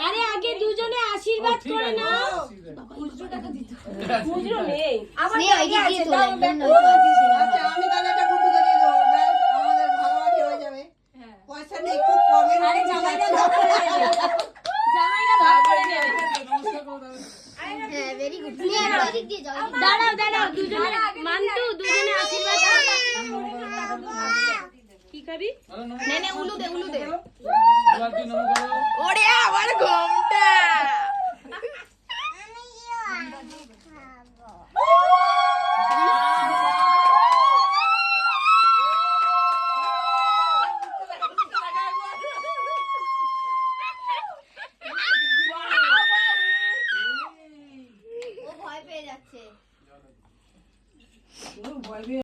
আরে আগে দুজনে আশীর্বাদ করে নাও। খুচরো নেই আমার আগে আছে দাও আচ্ছা আমি তাহলে এটা গুড্ডুকে দিয়ে দেবো আমাদের ভাগাভাগি হয়ে যাবে পয়সা নেই খুব কমে আরে জামাইরা ভাগ করে নেবে জামাইরা ভাগ করে নেবে হ্যাঁ ভেরি গুড দাঁড়াও দাঁড়াও দুজনে মান্তু দুজনে আশীর্বাদ করো কি খাবি নে নে উলু দে ওরে আমার ঘুমটা ও ভয় পেয়ে যাচ্ছে।